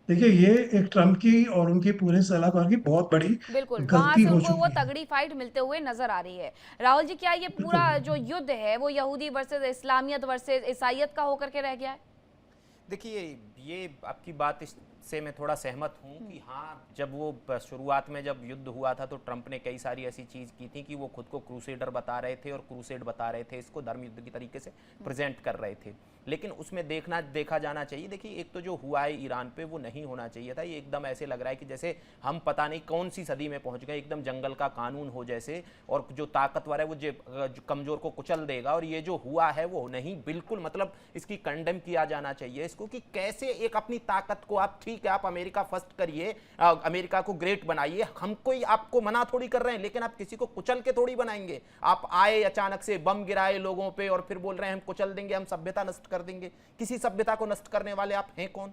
देखिए ये एक ट्रम्प की और उनकी पूरे सलाहकार की बहुत बड़ी
बिल्कुल, वहां
गलती
से
हो
उनको वो
चुकी है।
तगड़ी फाइट मिलते हुए नजर आ रही है। राहुल जी, क्या ये पूरा
बिल्कुल।
जो युद्ध है वो यहूदी वर्सेस इस्लामियत वर्सेस ईसाइयत का होकर के रह गया है?
देखिए, ये आपकी बात इससे मैं थोड़ा सहमत हूँ कि हाँ, जब वो शुरुआत में जब युद्ध हुआ था तो ट्रंप ने कई सारी ऐसी चीज़ की थी कि वो खुद को क्रूसेडर बता रहे थे और क्रूसेड बता रहे थे, इसको धर्म युद्ध की तरीके से प्रेजेंट कर रहे थे। लेकिन उसमें देखा जाना चाहिए। देखिए, एक तो जो हुआ है ईरान पे वो नहीं होना चाहिए था। ये एकदम ऐसे लग रहा है कि जैसे हम पता नहीं कौन सी सदी में पहुंच गए, एकदम जंगल का कानून हो जैसे, और जो ताकतवर है वो जो कमजोर को कुचल देगा। और ये जो हुआ है वो नहीं, बिल्कुल मतलब इसकी कंडेम किया जाना चाहिए इसको, कि कैसे एक अपनी ताकत को आप, ठीक है आप अमेरिका फर्स्ट करिए, अमेरिका को ग्रेट बनाइए, हम कोई आपको मना थोड़ी कर रहे हैं, लेकिन आप किसी को कुचल के थोड़ी बनाएंगे। आप आए अचानक से बम गिराए लोगों पे और फिर बोल रहे हैं हम कुचल देंगे, हम सभ्यता नष्ट कर देंगे। किसी सभ्यता को नष्ट करने वाले आप हैं कौन?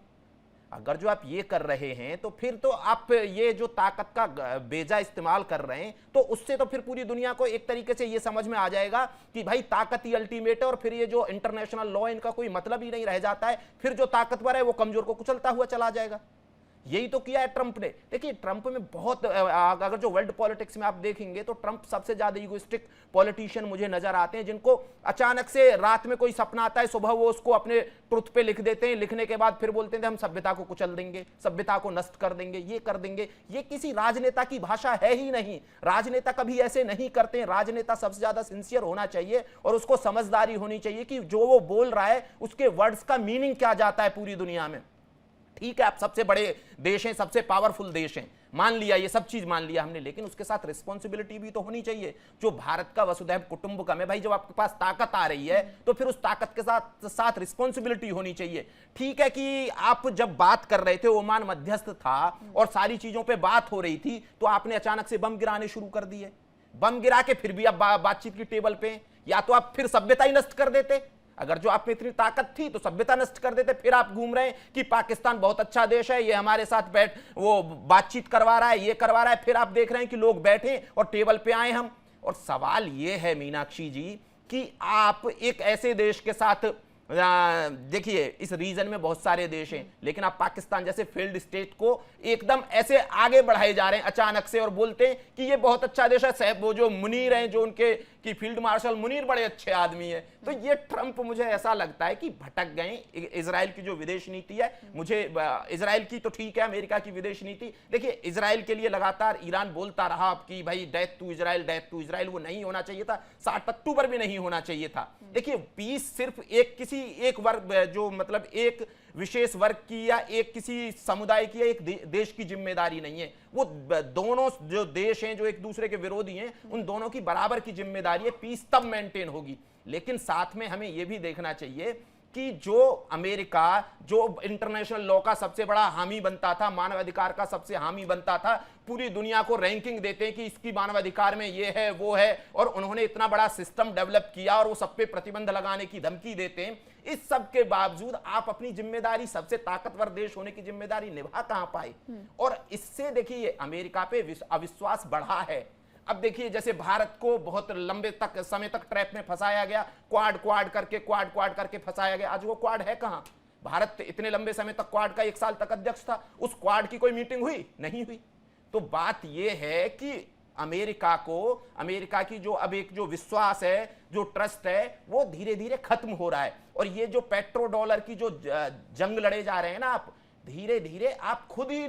अगर जो आप ये कर रहे हैं तो फिर तो आप ये जो ताकत का बेजा इस्तेमाल कर रहे हैं, तो उससे तो फिर पूरी दुनिया को एक तरीके से ये समझ में आ जाएगा कि भाई ताकत ही अल्टीमेट है, और फिर ये जो इंटरनेशनल लॉ इनका कोई मतलब ही नहीं रह जाता है। फिर जो ताकतवर है वो कमजोर को कुचलता हुआ चला जाएगा। यही तो किया है ट्रंप ने। देखिए, ट्रंप में बहुत, अगर जो वर्ल्ड पॉलिटिक्स में आप देखेंगे तो ट्रंप सबसे ज्यादा ईगोइस्टिक पॉलिटिशियन मुझे नजर आते हैं, जिनको अचानक से रात में कोई सपना आता है, सुबह वो उसको अपने ट्रुथ पे लिख देते हैं, लिखने के बाद फिर बोलते हैं हम सभ्यता को कुचल देंगे, सभ्यता को नष्ट कर देंगे, ये कर देंगे। ये किसी राजनेता की भाषा है ही नहीं। राजनेता कभी ऐसे नहीं करते हैं। राजनेता सबसे ज्यादा सिंसियर होना चाहिए और उसको समझदारी होनी चाहिए कि जो वो बोल रहा है उसके वर्ड्स का मीनिंग क्या जाता है पूरी दुनिया में। ठीक है, आप सबसे बड़े देश हैं, सबसे पावरफुल देश हैं, मान लिया, ये सब चीज मान लिया हमने, लेकिन उसके साथ रिस्पॉन्सिबिलिटी भी तो होनी चाहिए। जो भारत का वसुधैव कुटुंबकम है भाई, जब आपके पास ताकत आ रही है तो फिर उस ताकत के साथ रिस्पॉन्सिबिलिटी होनी चाहिए। ठीक है कि आप जब बात कर रहे थे, ओमान मध्यस्थ था और सारी चीजों पे बात हो रही थी, तो आपने अचानक से बम गिराने शुरू कर दिए। बम गिरा के फिर भी अब बातचीत की टेबल पे, या तो आप फिर सभ्यता ही नष्ट कर देते। अगर जो आप में इतनी ताकत थी तो सभ्यता नष्ट कर देते। फिर आप घूम रहे हैं कि पाकिस्तान बहुत अच्छा देश है, ये हमारे साथ बैठ वो बातचीत करवा रहा है, ये करवा रहा है। फिर आप देख रहे हैं कि लोग बैठे और टेबल पे आए हम। और सवाल ये है मीनाक्षी जी कि आप एक ऐसे देश के साथ, देखिए इस रीजन में बहुत सारे देश हैं, लेकिन आप पाकिस्तान जैसे फेल्ड स्टेट को एकदम ऐसे आगे बढ़ाए जा रहे हैं अचानक से, और बोलते हैं कि ये बहुत अच्छा देश है। साहब वो जो मुनीर हैं, जो उनके कि फील्ड मार्शल मुनीर बड़े अच्छे आदमी है। तो ये ट्रंप, मुझे ऐसा लगता है कि भटक गए। इजराइल की जो विदेश नीति है, मुझे इजराइल की तो ठीक है, अमेरिका की विदेश नीति, देखिए इजराइल के लिए लगातार ईरान बोलता रहा कि भाई death to Israel, death to Israel. वो नहीं होना चाहिए था, 7 अक्टूबर भी नहीं होना चाहिए था। देखिए पीस सिर्फ एक वर्ग, जो मतलब एक विशेष वर्ग की या एक किसी समुदाय की या एक देश की जिम्मेदारी नहीं है। वो दोनों जो देश हैं जो एक दूसरे के विरोधी हैं, उन दोनों की बराबर की जिम्मेदारी है। पीस तब मेंटेन होगी। लेकिन साथ में हमें यह भी देखना चाहिए कि जो अमेरिका, जो इंटरनेशनल लॉ का सबसे बड़ा हामी बनता था, मानवाधिकार का सबसे हामी बनता था, पूरी दुनिया को रैंकिंग देते हैं कि इसकी मानवाधिकार में ये है वो है, और उन्होंने इतना बड़ा सिस्टम डेवलप किया और वो सब पे प्रतिबंध लगाने की धमकी देते हैं। इस सब के बावजूद आप अपनी जिम्मेदारी, सबसे ताकतवर देश होने की जिम्मेदारी निभा कहां पाए? और इससे देखिए अमेरिका पे अविश्वास बढ़ा है। अब देखिए जैसे भारत को बहुत लंबे तक समय तक ट्रैप में फंसाया गया, क्वाड करके फंसाया गया। आज वो क्वाड है कहां? भारत इतने लंबे समय तक क्वाड का 1 साल तक अध्यक्ष था, उस क्वाड की कोई मीटिंग हुई? नहीं हुई। तो बात यह है कि अमेरिका की जो अब एक जो विश्वास है, जो ट्रस्ट है, वो धीरे धीरे खत्म हो रहा है। और ये जो पेट्रो डॉलर की जो जंग लड़े जा रहे हैं ना आप, धीरे धीरे आप खुद ही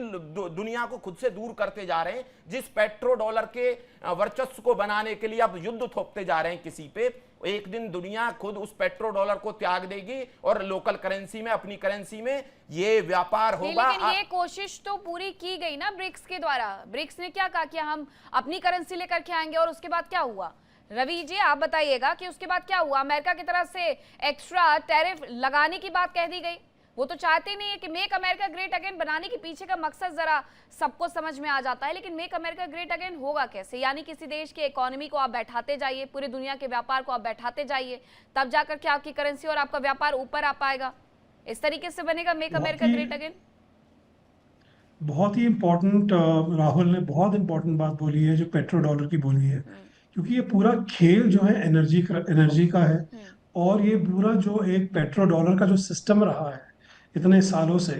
दुनिया को खुद से दूर करते जा रहे हैं। जिस पेट्रो डॉलर के वर्चस्व को बनाने के लिए आप युद्ध थोपते जा रहे हैं किसी पे, एक दिन दुनिया खुद उस पेट्रो डॉलर को त्याग देगी और लोकल करेंसी में, अपनी करेंसी में ये व्यापार होगा।
लेकिन ये कोशिश तो पूरी की गई ना ब्रिक्स के द्वारा। ब्रिक्स ने क्या कहा कि हम अपनी करेंसी लेकर के आएंगे, और उसके बाद क्या हुआ? रवि जी आप बताइएगा कि उसके बाद क्या हुआ? अमेरिका की तरफ से एक्स्ट्रा टैरिफ लगाने की बात कह दी गई। वो तो चाहते नहीं है कि मेक अमेरिका ग्रेट अगेन बनाने के पीछे का मकसद जरा सबको समझ में आ जाता है, लेकिन मेक अमेरिका ग्रेट अगेन होगा कैसे? यानी किसी देश की इकोनॉमी को आप बैठाते जाइए, पूरी दुनिया के व्यापार को आप बैठाते जाइए, तब जाकर के आपकी करेंसी और आपका व्यापार ऊपर आ पाएगा। इस तरीके से बनेगा मेक अमेरिका ग्रेट अगेन।
बहुत ही इम्पोर्टेंट राहुल ने बहुत इम्पोर्टेंट बात बोली है, जो पेट्रो डॉलर की बोली है, क्योंकि ये पूरा खेल जो है एनर्जी का है। और ये पूरा जो एक पेट्रो डॉलर का जो सिस्टम रहा है इतने सालों से,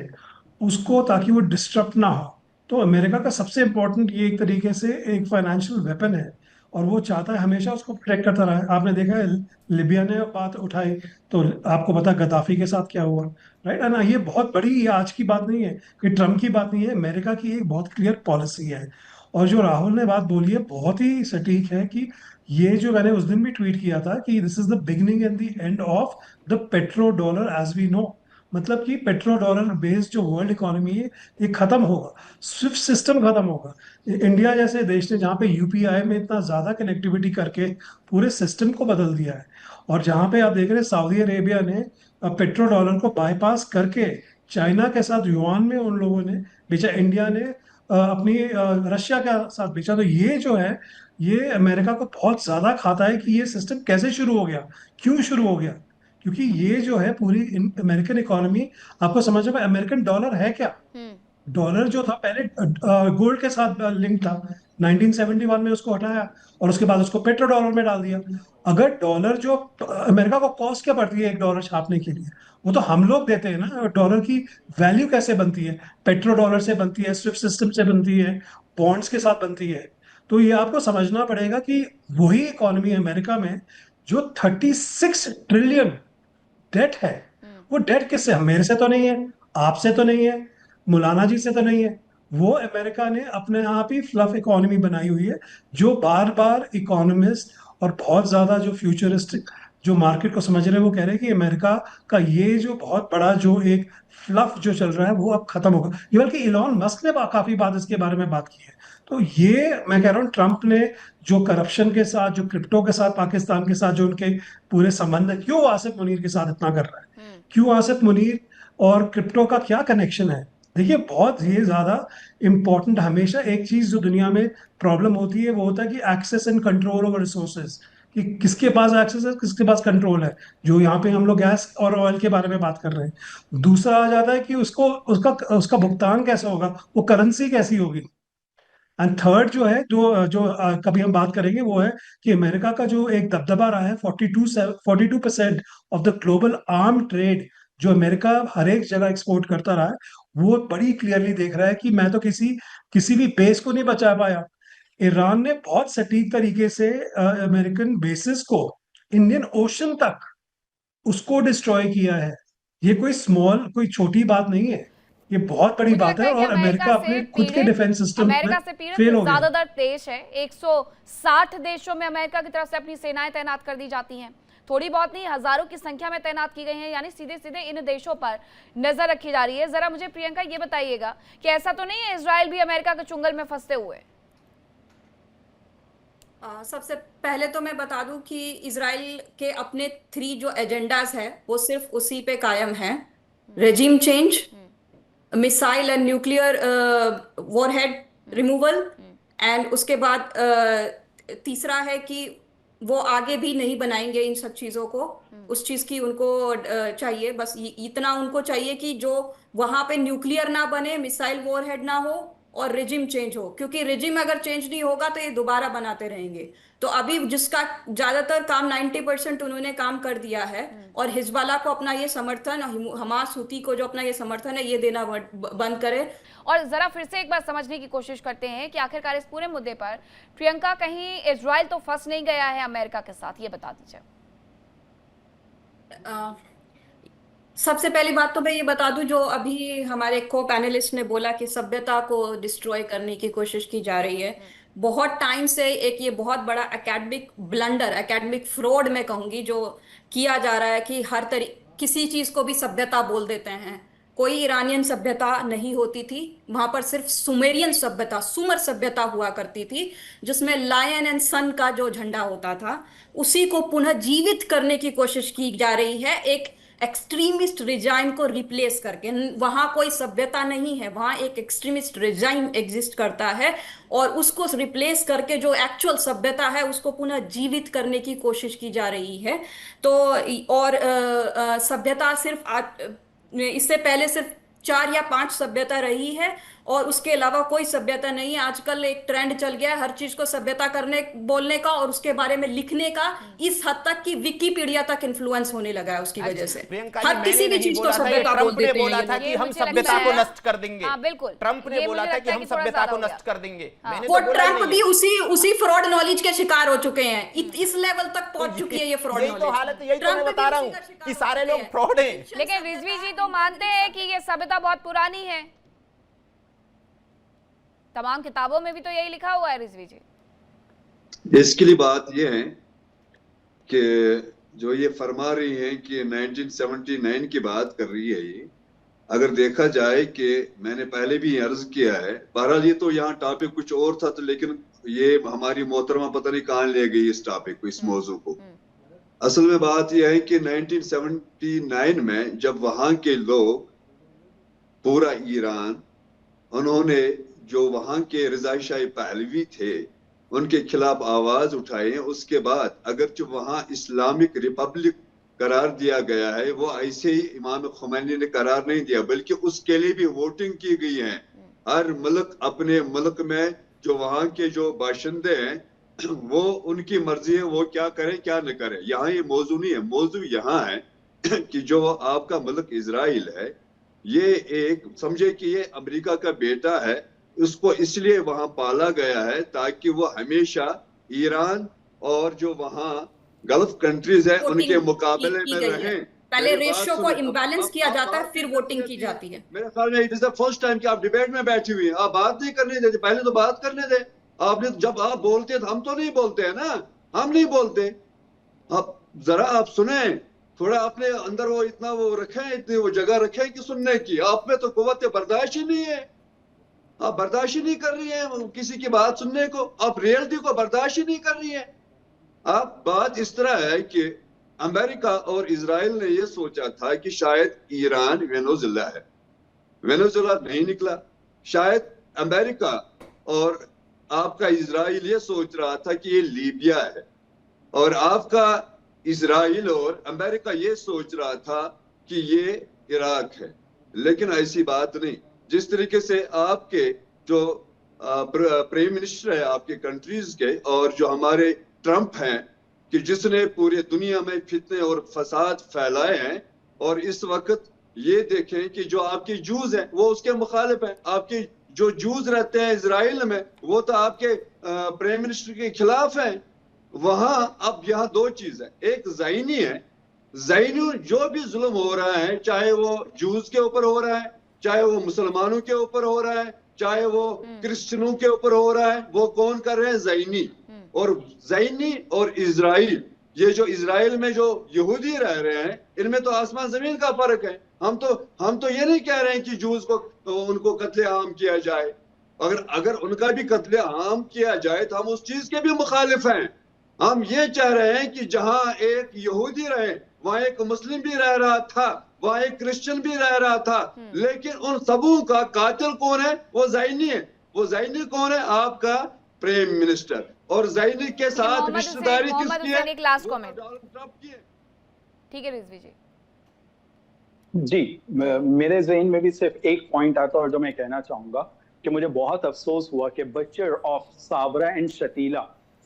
उसको ताकि वो डिस्टर्ब ना हो, तो अमेरिका का सबसे इम्पोर्टेंट ये एक तरीके से एक फाइनेंशियल वेपन है, और वो चाहता है हमेशा उसको प्रोटेक्ट करता रहे। आपने देखा है लिबिया ने बात उठाई, तो आपको पता गद्दाफी के साथ क्या हुआ, राइट? ना ये बहुत बड़ी, ये आज की बात नहीं है, कि ट्रम्प की बात नहीं है, अमेरिका की एक बहुत क्लियर पॉलिसी है। और जो राहुल ने बात बोली है बहुत ही सटीक है, कि ये जो मैंने उस दिन भी ट्वीट किया था कि this is the beginning and the end of the petro dollar as we know. मतलब कि पेट्रो डॉलर बेस्ड जो वर्ल्ड इकोनॉमी है ये खत्म होगा, स्विफ्ट सिस्टम खत्म होगा। इंडिया जैसे देश ने जहाँ पे यूपीआई में इतना ज्यादा कनेक्टिविटी करके पूरे सिस्टम को बदल दिया है, और जहाँ पे आप देख रहे हैं सऊदी अरेबिया ने पेट्रो डॉलर को बाईपास करके चाइना के साथ युआन में उन लोगों ने बेचा, इंडिया ने अपनी रशिया के साथ बेचा। तो ये जो है ये अमेरिका को बहुत ज्यादा खाता है कि ये सिस्टम कैसे शुरू हो गया, क्यों शुरू हो गया। क्योंकि ये जो है पूरी अमेरिकन इकोनॉमी, आपको समझ में, अमेरिकन डॉलर है क्या? डॉलर जो था पहले गोल्ड के साथ लिंक था, 1971 में उसको हटाया और उसके बाद उसको पेट्रो डॉलर में डाल दिया। अगर डॉलर जो अमेरिका को कॉस्ट क्या पड़ती है एक डॉलर छापने के लिए, वो तो हम लोग देते हैं ना। डॉलर की वैल्यू कैसे बनती है? पेट्रो डॉलर से बनती है, स्विफ्ट सिस्टम से बनती है, बॉन्ड्स के साथ बनती है। तो ये आपको समझना पड़ेगा कि वही इकोनॉमी अमेरिका में जो 36 ट्रिलियन डेट है, वो डेट किससे? मेरे से तो नहीं है, आपसे तो नहीं है, मौलाना जी से तो नहीं है। वो अमेरिका ने अपने आप ही फ्लफ इकोनॉमी बनाई हुई है, जो बार बार इकोनॉमिस्ट और बहुत ज्यादा जो फ्यूचरिस्टिक जो मार्केट को समझ रहे हैं वो कह रहे हैं कि अमेरिका का ये जो बहुत बड़ा जो एक फ्लफ जो चल रहा है वो अब खत्म होगा। ये बल्कि इलॉन मस्क ने काफी बात इसके बारे में बात की है। तो ये मैं कह रहा हूँ ट्रंप ने जो करप्शन के साथ, जो क्रिप्टो के साथ, पाकिस्तान के साथ जो उनके पूरे संबंध है, क्यों आसिफ मुनीर के साथ इतना कर रहा है, क्यों आसिफ मुनीर और क्रिप्टो का क्या कनेक्शन है? देखिए बहुत ये ज्यादा इंपॉर्टेंट, हमेशा एक चीज जो दुनिया में प्रॉब्लम होती है वो होता है कि access and control over resources, कि किसके पास एक्सेस है, किसके पास कंट्रोल है। जो यहाँ पे हम लोग गैस और ऑयल के बारे में बात कर रहे हैं। दूसरा आ जाता है कि उसको उसका उसका भुगतान कैसे होगा, वो करेंसी कैसी होगी। एंड थर्ड जो है, जो जो कभी हम बात करेंगे, वो है कि अमेरिका का जो एक दबदबा रहा है, 42% of the global arm trade जो अमेरिका हर एक जगह एक्सपोर्ट करता रहा है, वो बड़ी क्लियरली देख रहा है कि मैं तो किसी भी बेस को नहीं बचा पाया। ईरान ने बहुत सटीक तरीके से अमेरिकन बेसिस को इंडियन ओशन तक उसको डिस्ट्रॉय किया है। ये कोई छोटी बात नहीं है, ये बहुत बड़ी
मुझे
बात
लगता
है।
है कि
और अमेरिका अपने खुद के डिफेंस सिस्टम में
अमेरिका से पीड़ित
फेल हो गया।
ज्यादातर देश है, 160 देशों में अमेरिका की तरफ से अपनी सेनाएं तैनात कर दी जाती हैं। थोड़ी बहुत नहीं, हजारों की संख्या में तैनात की गई हैं, यानी सीधे सीधे इन देशों पर नजर रखी जा रही है। जरा मुझे प्रियंका ये बताइएगा कि ऐसा तो नहीं है इजराइल भी अमेरिका के चुंगल में फंसते हुए?
सबसे पहले तो मैं बता दूं कि इजराइल के अपने 3 जो एजेंडाज है वो सिर्फ उसी पे कायम है। Regime change, missile and nuclear warhead removal, and उसके बाद तीसरा है कि वो आगे भी नहीं बनाएंगे इन सब चीज़ों को। उस चीज़ की उनको चाहिए, बस इतना उनको चाहिए कि जो वहाँ पे न्यूक्लियर ना बने, मिसाइल वॉरहेड ना हो, और रिजिम चेंज हो, क्योंकि रिजिम अगर चेंज नहीं होगा तो ये दोबारा बनाते रहेंगे। तो अभी जिसका ज्यादातर काम 90% उन्होंने काम कर दिया है, और हिजबुल्लाह को अपना ये समर्थन, हमास हुती को जो अपना ये समर्थन है ये देना बंद करे।
और जरा फिर से एक बार समझने की कोशिश करते हैं कि आखिरकार इस पूरे मुद्दे पर प्रियंका कहीं इजराइल तो फंस नहीं गया है अमेरिका के साथ, ये बता दीजिए।
सबसे पहली बात तो मैं ये बता दूं, जो अभी हमारे को पैनलिस्ट ने बोला कि सभ्यता को डिस्ट्रॉय करने की कोशिश की जा रही है। बहुत टाइम से एक ये बहुत बड़ा एकेडमिक ब्लंडर, एकेडमिक फ्रॉड मैं कहूंगी, जो किया जा रहा है कि किसी चीज को भी सभ्यता बोल देते हैं। कोई ईरानियन सभ्यता नहीं होती थी, वहां पर सिर्फ सुमेरियन सभ्यता, सुमर सभ्यता हुआ करती थी, जिसमें लायन एंड सन का जो झंडा होता था उसी को पुनः जीवित करने की कोशिश की जा रही है, एक एक्सट्रीमिस्ट रिजाइम को रिप्लेस करके। वहां कोई सभ्यता नहीं है, वहां एक एक्सट्रीमिस्ट रिजाइम एग्जिस्ट करता है, और उसको रिप्लेस करके जो एक्चुअल सभ्यता है उसको पुनः जीवित करने की कोशिश की जा रही है। तो और सभ्यता सिर्फ इससे पहले सिर्फ 4 या 5 सभ्यता रही है, और उसके अलावा कोई सभ्यता नहीं है। आजकल एक ट्रेंड चल गया है हर चीज को सभ्यता करने बोलने का, और उसके बारे में लिखने का, इस हद तक कि विकिपीडिया तक इन्फ्लुएंस होने लगा है उसकी वजह से।
प्रियंका,
हर किसी भी चीज को सभ्यता बोल देते हैं।
बोला था कि हम सभ्यता को नष्ट कर देंगे।
हाँ, बिल्कुल।
ट्रंप ने बोला था कि हम सभ्यता को नष्ट कर देंगे। मैंने तो
वो
बोला ही
ट्रंप
नहीं
भी उसी फ्रॉड नॉलेज के शिकार हो चुके हैं। इस लेवल तक पहुंच चुकी है ये फ्रॉड
यही तो हालत, यही तो मैं बता रहा हूँ कि सारे लोग फ्रॉड हैं।
लेकिन रिजवी जी तो मानते हैं कि ये सभ्यता बहुत पुरानी है, तमाम किताबों में भी तो यही लिखा हुआ है रिजवी जी।
इसके लिए बात ये है कि जो ये फरमा रही हैं कि 1979 की बात कर रही है, ये अगर देखा जाए कि मैंने पहले भी अर्ज किया है, बहरहाल ये तो यहाँ टॉपिक कुछ और था, तो लेकिन ये हमारी मोहतरमा पता नहीं कहाँ ले गई इस टॉपिक को, इस मौजू को। असल में बात यह है कि 1979 में जब वहां के लोग, पूरा ईरान, उन्होंने जो वहां के रिज़ाई-शाही पहलवी थे उनके खिलाफ आवाज उठाए, उसके बाद अगरचे वहां इस्लामिक रिपब्लिक करार दिया गया है, वो ऐसे ही इमाम खुमैनी ने करार नहीं दिया, बल्कि उसके लिए भी वोटिंग की गई है। हर मुल्क अपने मुल्क में जो वहां के जो बाशिंदे हैं वो उनकी मर्जी है, वो क्या करें क्या न करें। यहाँ ये मौजू नहीं है, मौजू यहाँ है कि जो आपका मुल्क इजराइल है, ये एक समझे कि ये अमेरिका का बेटा है, उसको इसलिए वहां पाला गया है ताकि वो हमेशा ईरान और जो वहां गल्फ कंट्रीज है उनके मुकाबले में रहें।
पहले रेशियो को इम्बैलेंस किया जाता है, फिर वोटिंग की जाती है।
मेरे ख्याल में it is the first time कि आप डिबेट में बैठी हुई हैं, आप बात नहीं करने देते, पहले तो बात करने दे। आपने जब आप बोलते तो हम तो नहीं बोलते हैं ना, हम नहीं बोलते। आप जरा आप सुने, थोड़ा अपने अंदर वो इतना वो रखें, इतनी वो जगह रखें कि सुनने की। आप में तो कुव्वत बर्दाश्त ही नहीं है, आप बर्दाश्त ही नहीं कर रही है किसी की बात सुनने को, आप रियलिटी को बर्दाश्त ही नहीं कर रही है। आप बात इस तरह है कि अमेरिका और इजराइल ने यह सोचा था कि शायद ईरान वेनेजुएला है, वेनेजुएला नहीं निकला। शायद अमेरिका और आपका इजराइल ये सोच रहा था कि ये लीबिया है, और आपका इजराइल और अमेरिका ये सोच रहा था कि ये इराक है। लेकिन ऐसी बात नहीं। जिस तरीके से आपके जो प्राइम मिनिस्टर है आपके कंट्रीज के, और जो हमारे ट्रंप हैं कि जिसने पूरे दुनिया में फितने और फसाद फैलाए हैं, और इस वक्त ये देखें कि जो आपके जूज हैं वो उसके मुखालिफ हैं। आपके जो जूज रहते हैं इजराइल में वो तो आपके प्राइम मिनिस्टर के खिलाफ हैं। वहां अब यहाँ दो चीज है, एक ज़ाइनी है, ज़ाइनी जो भी जुल्म हो रहा है, चाहे वो जूज के ऊपर हो रहा है, चाहे वो मुसलमानों के ऊपर हो रहा है, चाहे वो क्रिश्चियनों के ऊपर हो रहा है, वो कौन कर रहे हैं? ज़ाइनी। और ज़ाइनी और इजराइल, ये जो इजराइल में जो यहूदी रह रहे हैं, इनमें तो आसमान जमीन का फर्क है। हम तो ये नहीं कह रहे हैं कि जूस को उनको कत्ले आम किया जाए। अगर उनका भी कत्ले आम किया जाए तो हम उस चीज के भी मुखालिफ हैं। हम ये चाह रहे हैं कि जहां एक यहूदी रहे वहां एक मुस्लिम भी रह रहा था, वहां एक क्रिश्चियन भी रह रहा था, लेकिन उन सबों का कातिल कौन है? वो ज़ाइनी है। वो ज़ाइनी कौन है? आपका प्राइम मिनिस्टर। और ज़ाइनी के साथ रिश्तेदारी किसकी है?
Last comment. ठीक है रिजवी जी।
जी, मेरे ज़हन में भी सिर्फ एक पॉइंट आता है और जो मैं कहना चाहूंगा कि मुझे बहुत अफसोस हुआ कि बचर ऑफ साबरा एंड शतीला,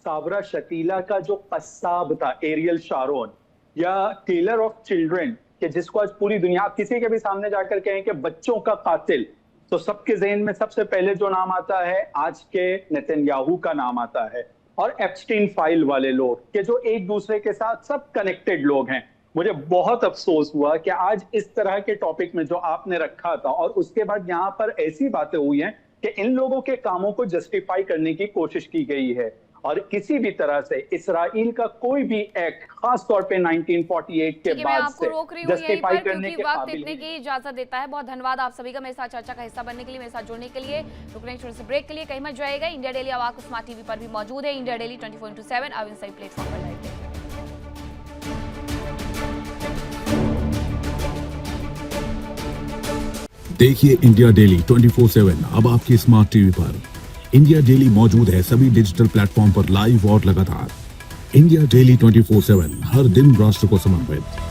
साबरा शतीला का जो कस्साब था एरियल शारोन, या टेलर ऑफ चिल्ड्रन, कि जिसको आज पूरी दुनिया, आप किसी के भी सामने जाकर कहें कि बच्चों का कातिल, तो सबके ज़हन में सबसे पहले जो नाम आता है आज के नेतन्याहू का नाम आता है, और एप्स्टीन फाइल वाले लोग, कि जो एक दूसरे के साथ सब कनेक्टेड लोग हैं। मुझे बहुत अफसोस हुआ कि आज इस तरह के टॉपिक में जो आपने रखा था और उसके बाद यहाँ पर ऐसी बातें हुई हैं कि इन लोगों के कामों को जस्टिफाई करने की कोशिश की गई है, और किसी भी तरह से इसराइल का कोई भी एक्ट, खास तौर पे 1948 के बाद से जस्टिफाई करने के
वक्त
काबिल
इतने की इजाजत देता है। बहुत धन्यवाद आप सभी का मेरे साथ चर्चा का हिस्सा बनने के लिए, मेरे साथ जुड़ने के लिए। रुकने छोटे से ब्रेक के लिए कहीं मत जाएगा। इंडिया डेली अब आपको स्मार्ट टीवी पर भी मौजूद है। इंडिया डेली 24/7 अब इन सभी प्लेटफॉर्म पर लाइव देखें।
देखिए इंडिया डेली 24/7 अब आपकी स्मार्ट टीवी पर। इंडिया डेली मौजूद है सभी डिजिटल प्लेटफॉर्म पर लाइव और लगातार। इंडिया डेली 24/7 हर दिन राष्ट्र को समर्पित।